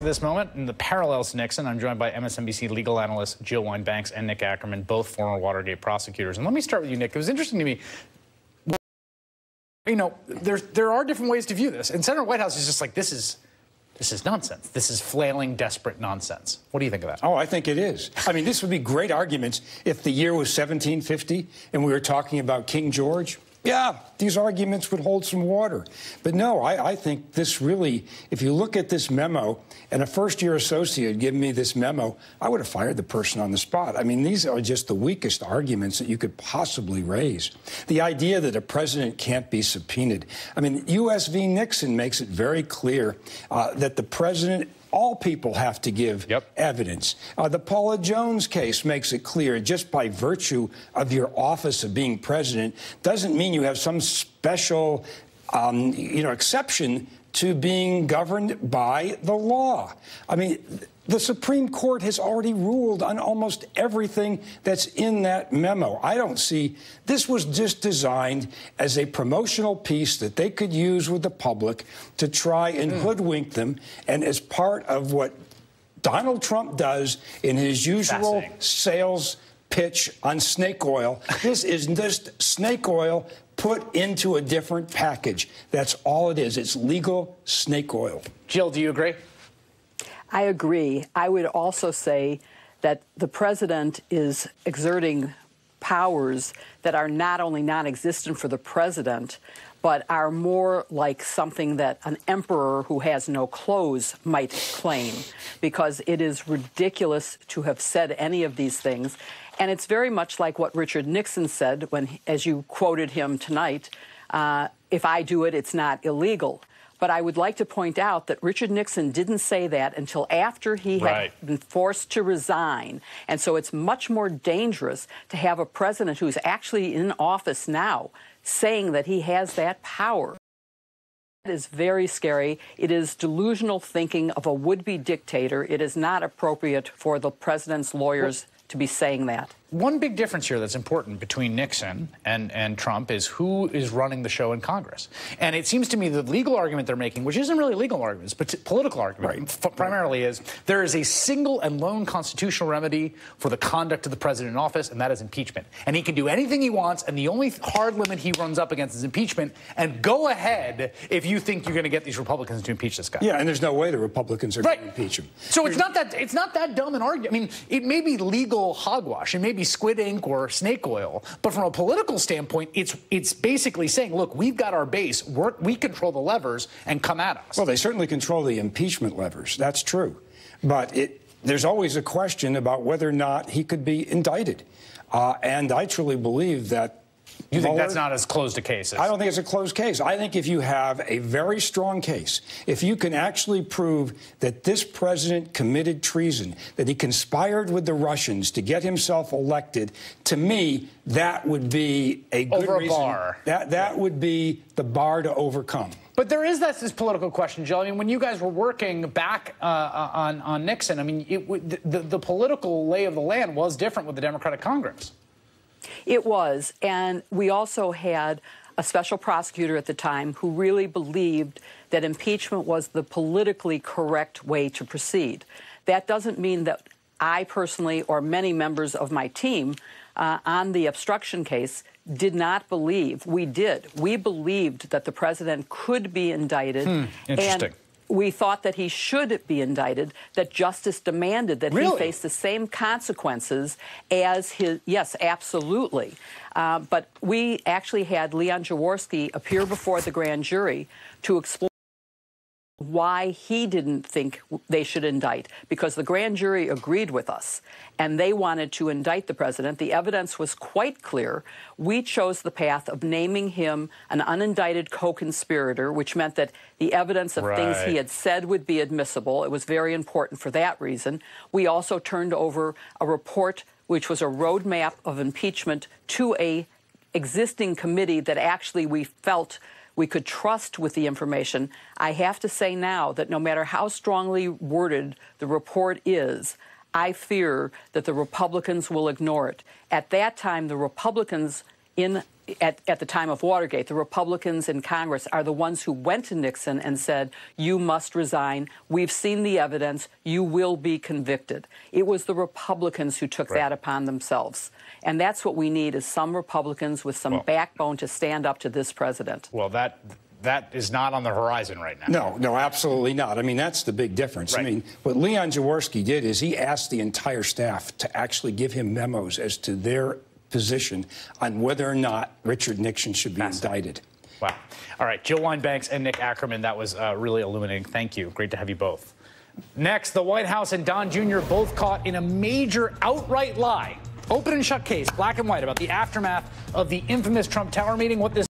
This moment, in the parallels to Nixon, I'm joined by MSNBC legal analyst Jill Wine-Banks and Nick Ackerman, both former Watergate prosecutors. And let me start with you, Nick. It was interesting to me. You know, there are different ways to view this. And Senator Whitehouse is just like, this is nonsense. This is flailing, desperate nonsense. What do you think of that? Oh, I think it is. I mean, this would be great arguments if the year was 1750 and we were talking about King George. Yeah, these arguments would hold some water. But no, I think this really, if you look at this memo, and a first-year associate had given me this memo, I would have fired the person on the spot. I mean, these are just the weakest arguments that you could possibly raise. The idea that a president can't be subpoenaed. I mean, U.S. v. Nixon makes it very clear that the president, all people have to give evidence. The Paula Jones case makes it clear just by virtue of your office of being president doesn't mean you have some special, exception to being governed by the law. I mean, the Supreme Court has already ruled on almost everything that's in that memo. I don't see, this was just designed as a promotional piece that they could use with the public to try and hoodwink them, and as part of what Donald Trump does in his usual sales pitch on snake oil. This is just snake oil put into a different package. That's all it is. It's legal snake oil. Jill, do you agree? I agree. I would also say that the president is exerting powers that are not only non-existent for the president, but are more like something that an emperor who has no clothes might claim, because it is ridiculous to have said any of these things. And it's very much like what Richard Nixon said when, as you quoted him tonight, if I do it, it's not illegal. But I would like to point out that Richard Nixon didn't say that until after he had been forced to resign. And so it's much more dangerous to have a president who's actually in office now saying that he has that power. That is very scary. It is delusional thinking of a would-be dictator. It is not appropriate for the president's lawyers to be saying that. One big difference here that's important between Nixon and Trump is who is running the show in Congress. And it seems to me the legal argument they're making, which isn't really legal arguments, but political argument, primarily is there is a single and lone constitutional remedy for the conduct of the president in office, and that is impeachment. And he can do anything he wants, and the only hard limit he runs up against is impeachment. And go ahead if you think you're going to get these Republicans to impeach this guy. Yeah, and there's no way the Republicans are going to impeach him. So it's not that dumb an argument. I mean, it may be legal hogwash. It may be squid ink or snake oil. But from a political standpoint, it's basically saying, look, we've got our base. We control the levers and come at us. Well, they certainly control the impeachment levers. That's true. But there's always a question about whether or not he could be indicted. And I truly believe that you think that's not as closed a case? I don't think it's a closed case. I think if you have a very strong case, if you can actually prove that this president committed treason, that he conspired with the Russians to get himself elected, to me, that would be a good reason. Bar. That would be the bar to overcome. But there is this political question, Jill. I mean, when you guys were working back on Nixon, I mean, the political lay of the land was different with the Democratic Congress. It was, and we also had a special prosecutor at the time who really believed that impeachment was the politically correct way to proceed. That doesn't mean that I personally or many members of my team on the obstruction case did not believe. We did. We believed that the president could be indicted. Interesting. And we thought that he should be indicted, that justice demanded that he face the same consequences as his, yes, absolutely. But we actually had Leon Jaworski appear before the grand jury to explain why he didn't think they should indict, because the grand jury agreed with us and they wanted to indict the president. The evidence was quite clear. We chose the path of naming him an unindicted co-conspirator, which meant that the evidence of things he had said would be admissible. It was very important for that reason. We also turned over a report which was a roadmap of impeachment to a existing committee that actually we felt we could trust with the information. I have to say now that no matter how strongly worded the report is, I fear that the Republicans will ignore it. At that time, the Republicans in at the time of Watergate, the Republicans in Congress are the ones who went to Nixon and said, you must resign. We've seen the evidence. You will be convicted. It was the Republicans who took that upon themselves. And that's what we need, is some Republicans with some backbone to stand up to this president. Well, that is not on the horizon right now. No, absolutely not. I mean, that's the big difference. Right. I mean, what Leon Jaworski did is he asked the entire staff to actually give him memos as to their position on whether or not Richard Nixon should be indicted. Wow. All right, Jill Wine-Banks and Nick Ackerman, that was really illuminating. Thank you. Great to have you both. Next, the White House and Don Jr. both caught in a major outright lie. Open and shut case, black and white, about the aftermath of the infamous Trump Tower meeting. What this